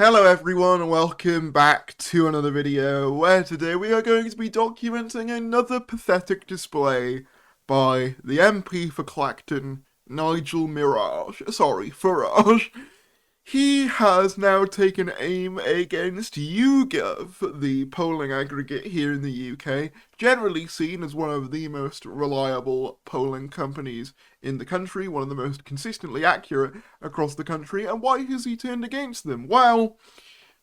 Hello everyone, and welcome back to another video where today we are going to be documenting another pathetic display by the MP for Clacton, Nigel Farage. He has now taken aim against YouGov, the polling aggregate here in the UK, generally seen as one of the most reliable polling companies in the country, one of the most consistently accurate across the country. And why has he turned against them? Well,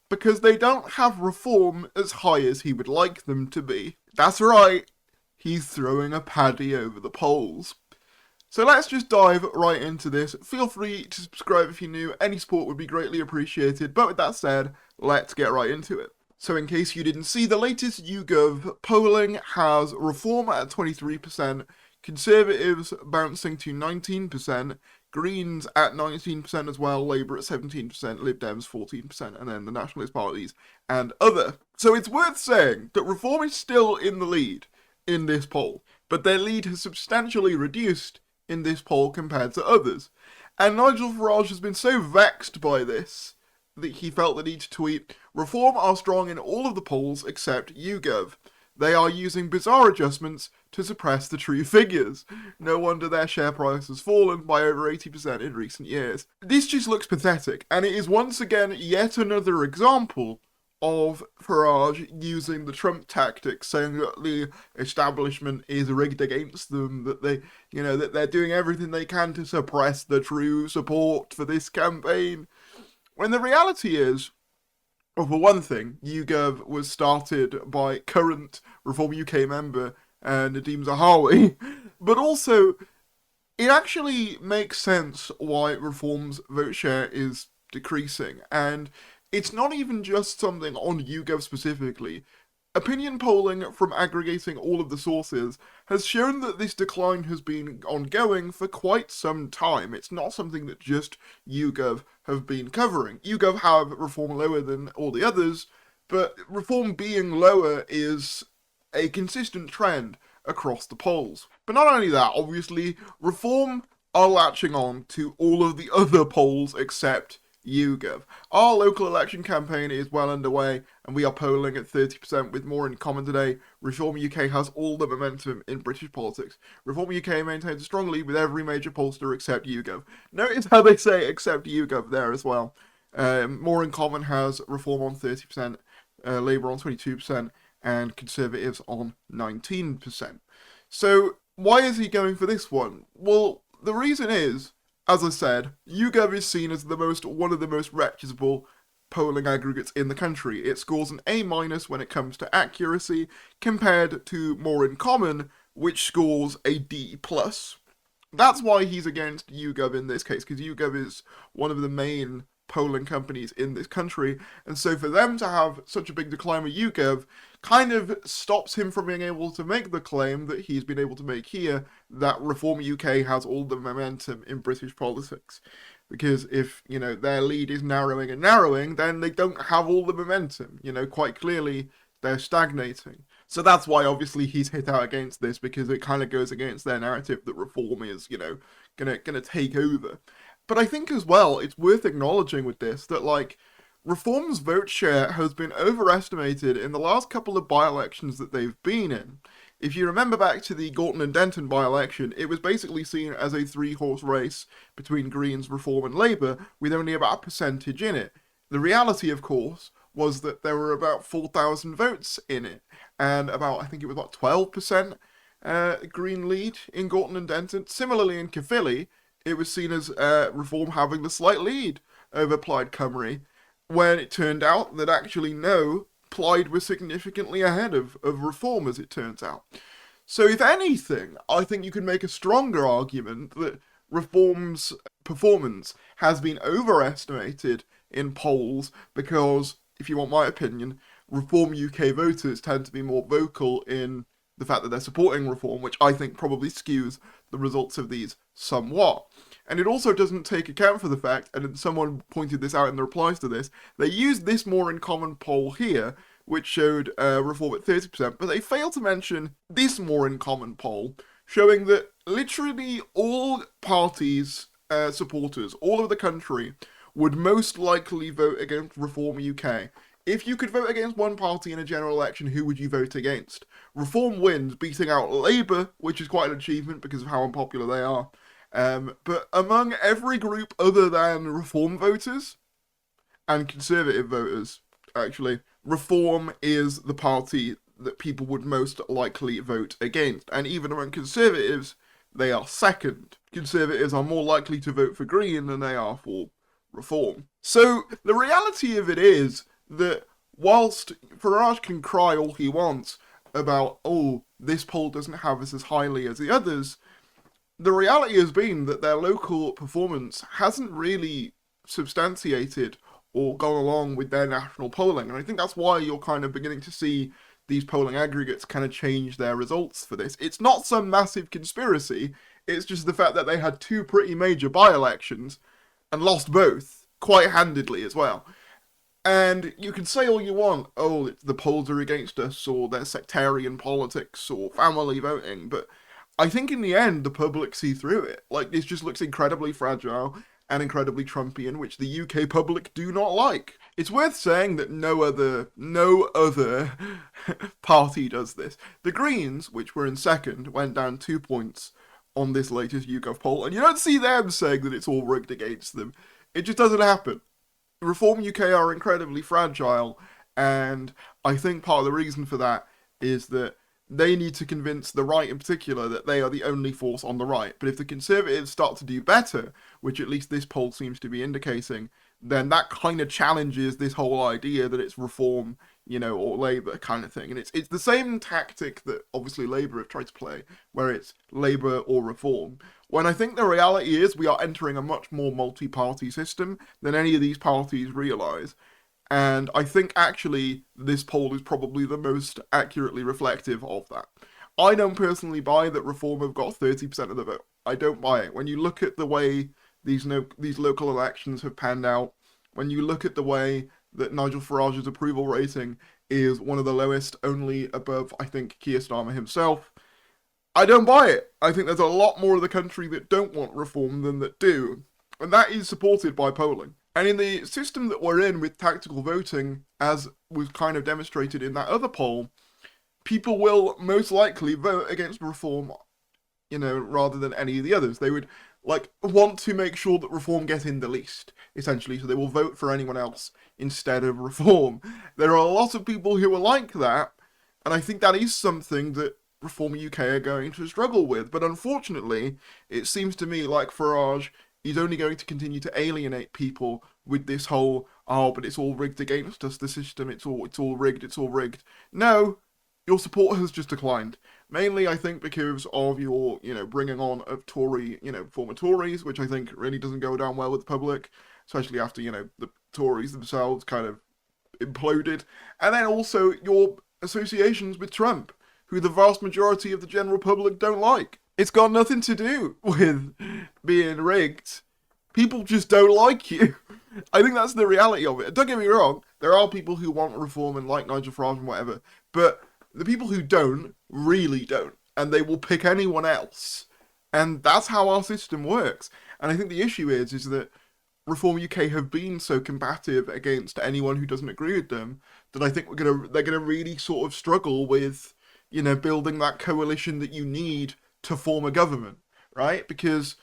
because they don't have reform as high as he would like them to be. That's right, he's throwing a paddy over the polls. So let's just dive right into this. Feel free to subscribe if you're new, any support would be greatly appreciated, but with that said, let's get right into it. So in case you didn't see, the latest YouGov polling has Reform at 23%, Conservatives bouncing to 19%, Greens at 19% as well, Labour at 17%, Lib Dems 14%, and then the nationalist parties and other. So it's worth saying that Reform is still in the lead in this poll, but their lead has substantially reduced in this poll compared to others. And Nigel Farage has been so vexed by this that he felt the need to tweet, "Reform are strong in all of the polls except YouGov. They are using bizarre adjustments to suppress the true figures. No wonder their share price has fallen by over 80% in recent years." This just looks pathetic, and it is once again yet another example of Farage using the Trump tactics, saying that the establishment is rigged against them, that that they're doing everything they can to suppress the true support for this campaign. When the reality is, well, for one thing, YouGov was started by current Reform UK member Nadeem Zahawi, but also it actually makes sense why Reform's vote share is decreasing, and it's not even just something on YouGov specifically. Opinion polling from aggregating all of the sources has shown that this decline has been ongoing for quite some time. It's not something that just YouGov have been covering. YouGov have Reform lower than all the others, but Reform being lower is a consistent trend across the polls. But not only that, obviously, Reform are latching on to all of the other polls except YouGov. Our local election campaign is well underway, and we are polling at 30% with more in common today. Reform UK has all the momentum in British politics. Reform UK maintains a strong lead with every major pollster except YouGov. Notice how they say except YouGov there as well. More in common has Reform on 30%, Labour on 22%, and Conservatives on 19%. So why is he going for this one? Well, the reason is, as I said, YouGov is seen as one of the most reputable polling aggregates in the country. It scores an A- when it comes to accuracy, compared to More in Common, which scores a D+. That's why he's against YouGov in this case, because YouGov is one of the main polling companies in this country, and so for them to have such a big decline with YouGov kind of stops him from being able to make the claim that he's been able to make here, that Reform UK has all the momentum in British politics. Because if, their lead is narrowing and narrowing, then they don't have all the momentum. Quite clearly, they're stagnating. So that's why, obviously, he's hit out against this, because it kind of goes against their narrative that Reform is, gonna take over. But I think as well, it's worth acknowledging with this that, Reform's vote share has been overestimated in the last couple of by-elections that they've been in. If you remember back to the Gorton and Denton by-election, it was basically seen as a three-horse race between Greens, Reform and Labour, with only about a percentage in it. The reality, of course, was that there were about 4,000 votes in it, and I think it was 12% Green lead in Gorton and Denton. Similarly in Caerphilly, it was seen as Reform having the slight lead over Plaid Cymru, when it turned out that actually no, Plaid was significantly ahead of Reform, as it turns out. So if anything, I think you can make a stronger argument that Reform's performance has been overestimated in polls, because, if you want my opinion, Reform UK voters tend to be more vocal in the fact that they're supporting Reform, which I think probably skews the results of these somewhat. And it also doesn't take account for the fact, and someone pointed this out in the replies to this, they used this More in Common poll here, which showed Reform at 30%, but they failed to mention this More in Common poll, showing that literally all parties' supporters, all over the country, would most likely vote against Reform UK. If you could vote against one party in a general election, who would you vote against? Reform wins, beating out Labour, which is quite an achievement because of how unpopular they are. But among every group other than Reform voters and Conservative voters, actually, Reform is the party that people would most likely vote against. And even among Conservatives, they are second. Conservatives are more likely to vote for Green than they are for Reform. So the reality of it is that whilst Farage can cry all he wants about, oh, this poll doesn't have us as highly as the others, the reality has been that their local performance hasn't really substantiated or gone along with their national polling. And I think that's why you're kind of beginning to see these polling aggregates kind of change their results for this. It's not some massive conspiracy, it's just the fact that they had two pretty major by-elections and lost both, quite handedly as well. And you can say all you want, oh, the polls are against us, or they're sectarian politics, or family voting, but I think in the end, the public see through it. Like, this just looks incredibly fragile and incredibly Trumpian, which the UK public do not like. It's worth saying that no other party does this. The Greens, which were in second, went down 2 points on this latest YouGov poll, and you don't see them saying that it's all rigged against them. It just doesn't happen. Reform UK are incredibly fragile, and I think part of the reason for that is that they need to convince the right in particular that they are the only force on the right. But if the Conservatives start to do better, which at least this poll seems to be indicating, then that kind of challenges this whole idea that it's Reform, or Labour kind of thing. And it's the same tactic that obviously Labour have tried to play, where it's Labour or Reform. When I think the reality is we are entering a much more multi-party system than any of these parties realise. And I think actually this poll is probably the most accurately reflective of that. I don't personally buy that Reform have got 30% of the vote. I don't buy it. When you look at the way these local elections have panned out, when you look at the way that Nigel Farage's approval rating is one of the lowest, only above, I think, Keir Starmer himself, I don't buy it. I think there's a lot more of the country that don't want Reform than that do. And that is supported by polling. And in the system that we're in with tactical voting, as was kind of demonstrated in that other poll, people will most likely vote against Reform, rather than any of the others. They would, want to make sure that Reform get in the least, essentially, so they will vote for anyone else instead of Reform. There are a lot of people who are like that, and I think that is something that Reform UK are going to struggle with. But unfortunately, it seems to me like Farage, he's only going to continue to alienate people with this whole, oh, but it's all rigged against us, the system, it's all rigged. No, your support has just declined. Mainly, I think, because of your, bringing on of Tory, former Tories, which I think really doesn't go down well with the public, especially after, the Tories themselves kind of imploded. And then also your associations with Trump, who the vast majority of the general public don't like. It's got nothing to do with being rigged. People just don't like you. I think that's the reality of it. Don't get me wrong, there are people who want Reform and like Nigel Farage and whatever, but the people who don't, really don't, and they will pick anyone else. And that's how our system works. And I think the issue is that Reform UK have been so combative against anyone who doesn't agree with them that I think they're gonna really sort of struggle with, building that coalition that you need to form a government, right? Because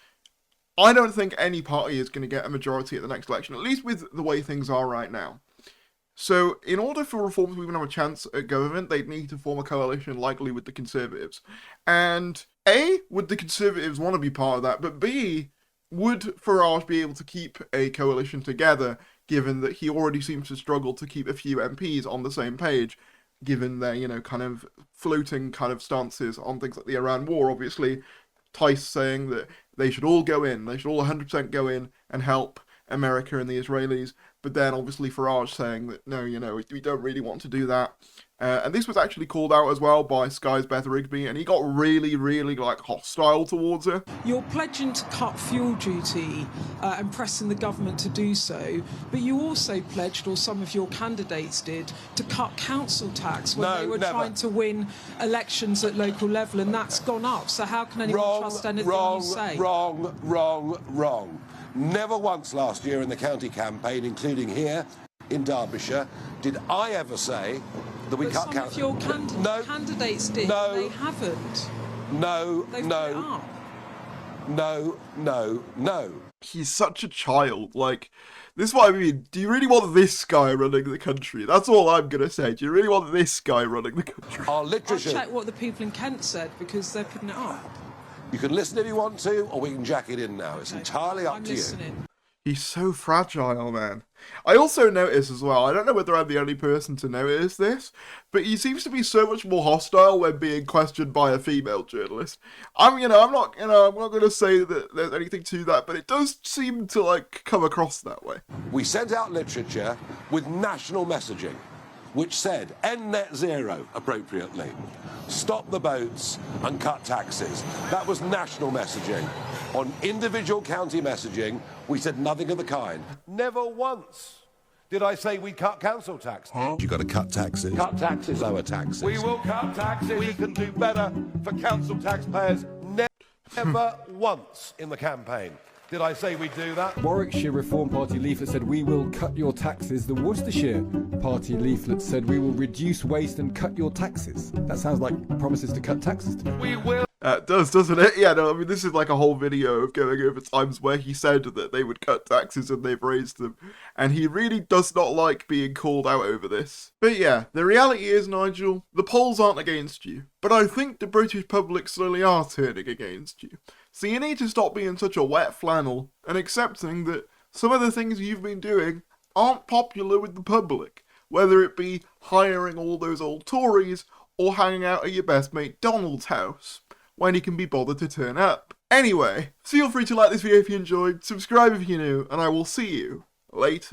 I don't think any party is going to get a majority at the next election, at least with the way things are right now. So in order for Reform to even have a chance at government, they'd need to form a coalition likely with the Conservatives. And A, would the Conservatives want to be part of that? But B, would Farage be able to keep a coalition together, given that he already seems to struggle to keep a few MPs on the same page, given their, kind of floating kind of stances on things like the Iran war? Obviously, Tice saying that they should all go in, they should all 100% go in and help America and the Israelis, but then obviously Farage saying that, no, we don't really want to do that. And this was actually called out as well by Sky's Beth Rigby, and he got really, really, hostile towards her. You're pledging to cut fuel duty and pressing the government to do so, but you also pledged, or some of your candidates did, to cut council tax when they were trying to win elections at local level, and that's gone up. So how can anyone trust anything you say? Wrong. Never once last year in the county campaign, including here in Derbyshire, did I ever say that we cut council. Some of your candidates did. No. They haven't. No. They've No. put it up. No. No. No. He's such a child. Like, this is what I mean. Do you really want this guy running the country? That's all I'm gonna say. Do you really want this guy running the country? Our I'll literature. check what the people in Kent said because they're putting it up. You can listen if you want to, or we can jack it in now. It's entirely up I'm to you. listening. He's so fragile, man. I also notice as well, I don't know whether I'm the only person to notice this, but he seems to be so much more hostile when being questioned by a female journalist. I'm not gonna say that there's anything to that, but it does seem to, like, come across that way. We sent out literature with national messaging, which said end net zero appropriately, stop the boats and cut taxes. That was national messaging. On individual county messaging, we said nothing of the kind. Never once did I say we'd cut council tax. You've got to cut taxes. Cut taxes. Lower taxes. We will cut taxes. We can do better for council taxpayers. Never once in the campaign did I say we'd do that. Warwickshire Reform Party leaflet said we will cut your taxes. The Worcestershire Party leaflet said we will reduce waste and cut your taxes. That sounds like promises to cut taxes to me. We will. It does, doesn't it? Yeah, no, I mean, this is like a whole video of going over times where he said that they would cut taxes and they've raised them. And he really does not like being called out over this. But yeah, the reality is, Nigel, the polls aren't against you. But I think the British public slowly are turning against you. So you need to stop being such a wet flannel and accepting that some of the things you've been doing aren't popular with the public. Whether it be hiring all those old Tories or hanging out at your best mate Donald's house when he can be bothered to turn up. Anyway, feel free to like this video if you enjoyed, subscribe if you're new, and I will see you later.